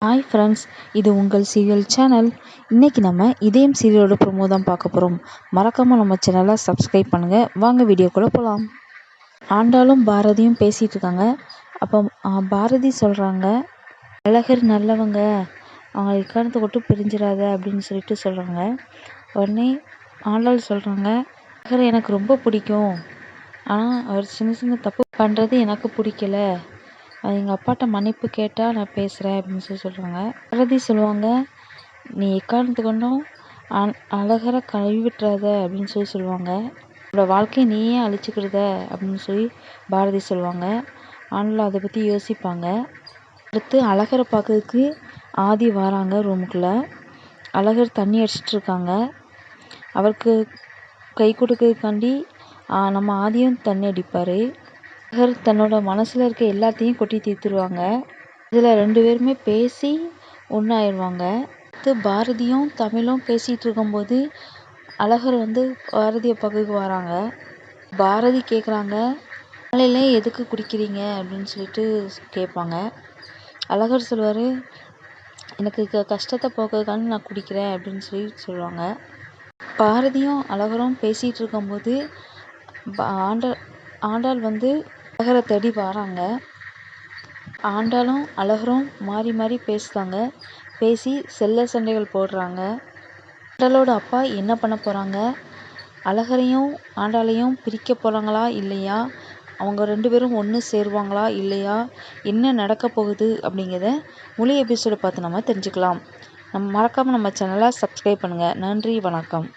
Hi friends, இது உங்கள் serial channel. இன்றைக்கி நம்ம இதயம் சீரியலோட ப்ரோமோ தான் பார்க்க போகிறோம். மறக்காமல் நம்ம சேனலை சப்ஸ்கிரைப் பண்ணுங்கள். வாங்க வீடியோக்குள்ளே போகலாம். ஆண்டாளும் பாரதியும் பேசிகிட்டு இருக்காங்க. அப்போ பாரதி சொல்கிறாங்க, அழகர் நல்லவங்க, அவங்க இக்காரணத்தை கொட்டு பிரிஞ்சிடாத அப்படின்னு சொல்லிட்டு சொல்கிறாங்க. உடனே ஆண்டாள் சொல்கிறாங்க, அழகர் எனக்கு ரொம்ப பிடிக்கும், ஆனால் அவர் சின்ன சின்ன தப்பு பண்ணுறது எனக்கு பிடிக்கல, அது எங்கள் அப்பாட்ட மன்னிப்பு கேட்டால் நான் பேசுகிறேன் அப்படின்னு சொல்கிறாங்க. பாரதி சொல்லுவாங்க, நீ எக்காரணத்து கொண்டும் அழகரை கைவிட்டுறாத அப்படின்னு சொல்லுவாங்க. உன்னோட வாழ்க்கையை நீயே அழிச்சுக்கிடுத அப்படின்னு சொல்லி பாரதி சொல்லுவாங்க. ஆனாலும் அதை பற்றி யோசிப்பாங்க. அடுத்து அழகரை பார்க்கறதுக்கு ஆதி வராங்க ரூமுக்குள்ளே. அழகர் தண்ணி அடிச்சிட்டு இருக்காங்க. அவருக்கு கை கொடுக்கறதுக்காண்டி நம்ம ஆதியும் தண்ணி அடிப்பார். அழகர் தன்னோட மனசில் இருக்க எல்லாத்தையும் கொட்டி தீர்த்துருவாங்க. இதில் 2 பேருமே பேசி ஒன்றாயிருவாங்க. அடுத்து பாரதியும் தமிழும் பேசிகிட்டு இருக்கும்போது அழகர் பாரதியை பக்கத்துக்கு வராங்க. பாரதி கேட்குறாங்க, காலையிலே எதுக்கு குடிக்கிறீங்க அப்படின்னு சொல்லிட்டு கேட்பாங்க. அழகர் சொல்லுவார், எனக்கு கஷ்டத்தை போக்குறதுக்காண்டி நான் குடிக்கிறேன் அப்படின்னு சொல்லுவாங்க. பாரதியும் அழகரும் பேசிகிட்டு இருக்கும்போது ஆண்டாள் அழகரை தேடி வராங்க. ஆண்டாளும் அழகரும் மாறி மாறி பேசுகிறாங்க. பேசி செல்ல சண்டைகள் போடுறாங்க. ஆண்டாளோட அப்பா என்ன பண்ண போகிறாங்க, அழகரையும் ஆண்டாளையும் பிரிக்க போகிறாங்களா இல்லையா, அவங்க 2 பேரும் ஒன்று சேருவாங்களா இல்லையா, என்ன நடக்க போகுது அப்படிங்கிறத முழு எபிசோடை பார்த்து நம்ம தெரிஞ்சுக்கலாம். மறக்காமல் நம்ம சேனலை சப்ஸ்கிரைப் பண்ணுங்கள். நன்றி, வணக்கம்.